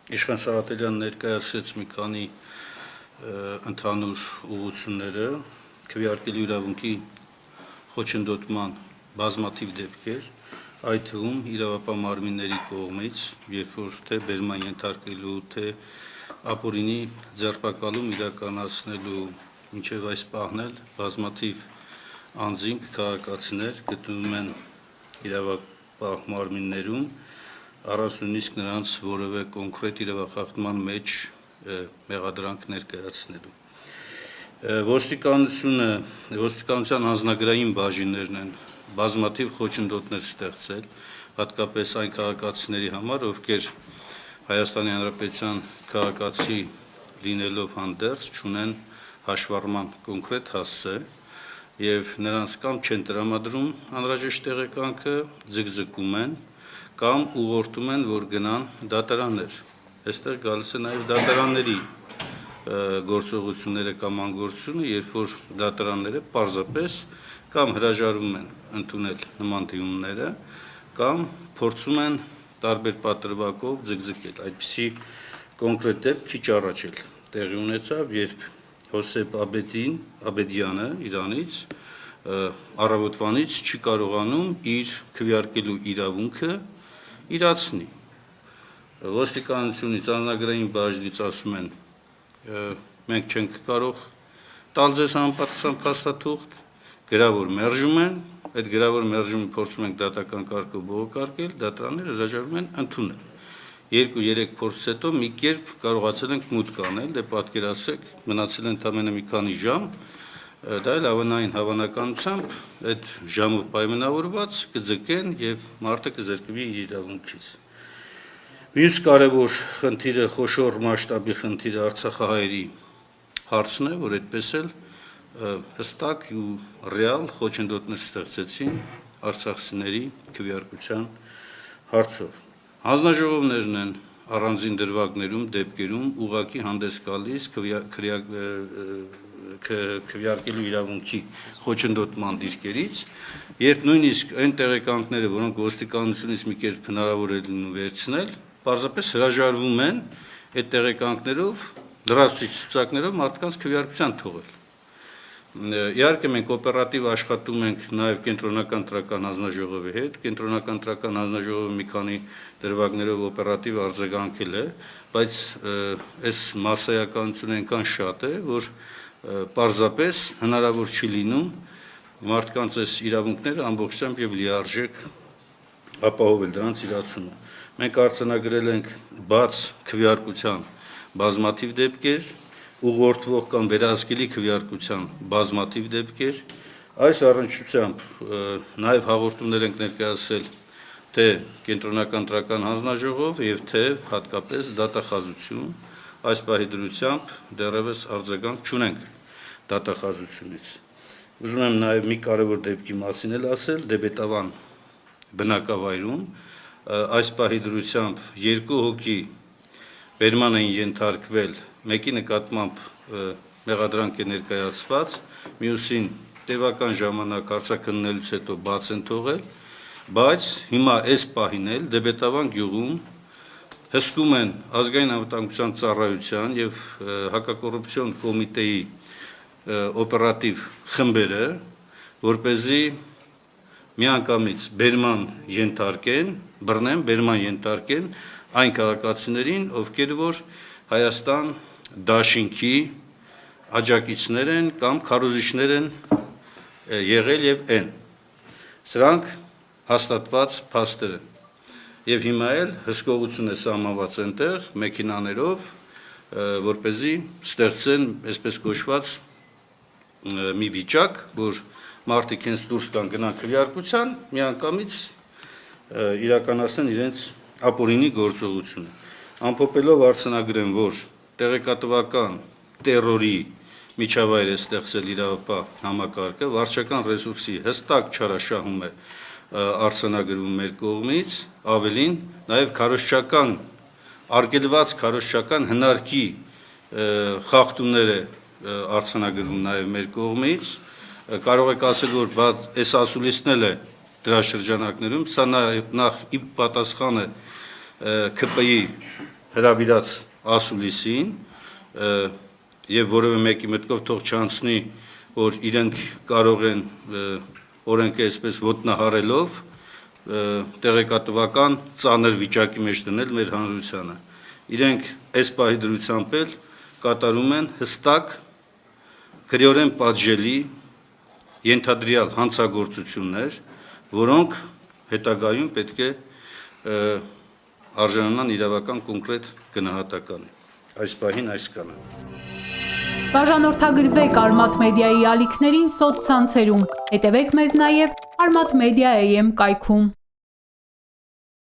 Իշխան Սաղաթելյան ներկայացրեց մի քանի ընդհանուր ուղղությունները, քվեարկելու իրավունքի խոչընդոտման բազմաթիվ դեպքեր, այդ թվում իրավապահ մարմինների կողմից, երբ որ թե բերման ենթարկելու, թե ապօրինի ձերբակալում իրականացնելու, մինչև այս պահն էլ բազմաթիվ անձինք, քաղաքացիներ գտնվում են իրավապահ մարմիններում, առանց նույնիսկ նրանց որևէ կոնկրետ իրավախախտման մեջ մեղադրանք ներկայացնելու։ Ոստիկանության անձնագրային բաժիններն են բազմաթիվ խոչընդոտներ ստեղծել, հատկապես այն քաղաքացիների համար, ովքեր Հայաստանի Հանրապետության քաղաքացի լինելով հանդերձ չունեն հաշվառման կոնկրետ հասցե եւ նրանց կամ չեն տրամադրում անհրաժեշտ տեղեկանքը, ձգձգում են կամ ուղղորդում են, որ գնան դատարաններ։ Այստեղ գալիս է նաև դատարանների գործողությունները կամ անգործությունը, երբ որ դատարանները պարզապես կամ հրաժարվում են ընդունել նման դիմումները, կամ փորձում են տարբեր պատրվակով ձգձգել։ Այդպիսի կոնկրետ դեպք քիչ առաջ էլ տեղի ունեցավ, երբ Հոսեփ Աբեդյանը Իրանից առավոտվանից չի կարողանում իր քվեարկելու իրավունքը իրացնի։ Ոստիկանությունից, անձնագրային բաժնից ասում են, մենք չենք կարող տալ ձեզ համապատասխան փաստաթուղթ, գրավոր մերժում են, այդ գրավոր մերժումը փորձում ենք դատական կարգով բողոքարկել, դատարանները հրաժարվում են ընդունել։ 2-3 փորձից հետո մի կերպ կարողացել ենք մուտք անել, դե պատկերացրեք, մնացել են ընդամենը մի քանի ժամ, դա էլ ավանային հավանականությամբ այդ ժամով պայմանավորված կձգեն եւ մարդը կզրկվի իր իրավունքից։ Մյուս կարևոր խնդիրը, խոշոր մասշտաբի խնդիրը արցախահայերի հարցն է, որ այդպես էլ հստակ ու ռեալ խոչընդոտներ ստեղծեցին արցախցիների քվեարկության հարցով։ Հանձնաժողովներն են առանձին դրվագներում, դեպքերում ուղղակի հանդես գալիս քվեարկելու իրավունքի խոչընդոտման դիրքերից, երբ նույնիսկ այն տեղեկանքները, որոնք ոստիկանությունից մի կերպ հնարավոր է լինում վերցնել, պարզապես հրաժարվում են այդ տեղեկանքներով, լրացուցիչ ցուցակներով մարդկանց քվեարկության թողել։ Իհարկե մենք օպերատիվ աշխատում ենք նաև կենտրոնական տրական հանձնաժողովի հետ, կենտրոնական տրական հանձնաժողովը մի քանի դրվագներով օպերատիվ արձագանքել է, բայց այս մասսայականությունը այնքան շատ է, որ պարզապես հնարավոր չի լինում մարդկանց այս իրավունքները ամբողջությամբ եւ լիարժեք ապահովել դրանց իրացումը։ Մենք արձանագրել ենք բաց քվեարկության բազմաթիվ դեպքեր, ուղղորդվող կամ վերահսկելի քվեարկության բազմաթիվ դեպքեր, այս առնչությամբ նաև հաղորդումներ ենք ներկայացրել թե կենտրոնական տրական հանձնաժողով եւ թե հատկապես դատախազություն, այս պահի դրությամբ դեռևս արձագանք չունենք դատախազությունից։ Ուզում եմ նաև մի կարևոր դեպքի մասին էլ ասել, Դեբետավան բնակավայրում այս պահի դրությամբ 2 հոգի բերման են ենթարկվել, մեկի նկատմամբ մեղադրանք է ներկայացված, մյուսին տևական ժամանակ արձագանքելուց հետո բաց են թողել, բայց հիմա այս պահին էլ Դեբետավան գյուղում հսկում են ազգային անվտանգության ծառայության եւ հակակոռուպցիոն կոմիտեի օպերատիվ խմբերը, որպեսզի միանգամից բերման ենթարկեն, բռնեն, բերման ենթարկեն այն քաղաքացիներին, ովքեր որ Հայաստան դաշինքի աջակիցներ են կամ քարոզիչներ են եղել եւ են։ Սրանք հաստատված փաստեր են։ Եվ հիմա էլ հսկողություն է սահմանված այնտեղ մեքենաներով, որպեսզի ստեղծեն, այսպես կոչված, մի վիճակ, որ մարդիկ հենց դուրս կան գնան քվեարկության, միանգամից իրականացնեն իրենց ապօրինի գործողությունը։ Ամփոփելով արձանագրեմ, որ տեղեկատվական տերորի միջավայր է ստեղծել իրավապահ համակարգը, վարչական ռեսուրսի հստակ չարաշահում է արձանագրվում մեր կողմից, ավելին նաև քարոզչական արգելված քարոզչական հնարքի խախտումներ է արձանագրվում նաև մեր կողմից, կարող եք ասել, որ այս ասուլիսն էլ է դրա շրջանակներում, սա նախ ի պատասխան է ՔՊ-ի հրավիրած ասուլիսին եւ որևէ մեկի մտքով թող չանցնի, որ իրենք կարող են օրենքը այսպես ոտնահարելով տեղեկատվական ծանր վիճակի մեջ դնել մեր հանրությանը։ Իրենք այս պահի դրությամբ էլ կատարում են հստակ քրեորեն պատժելի ենթադրյալ հանցագործություններ, որոնք հետագայում պետք է արժանանան իրավական կոնկրետ գնահատականի։ Այս պահին այսքանը։ Բաժանորդագրվեք Արմաթ մեդիայի ալիքներին սոցցանցերում, հետևեք մեզ նաև Armat Media AM կայքում։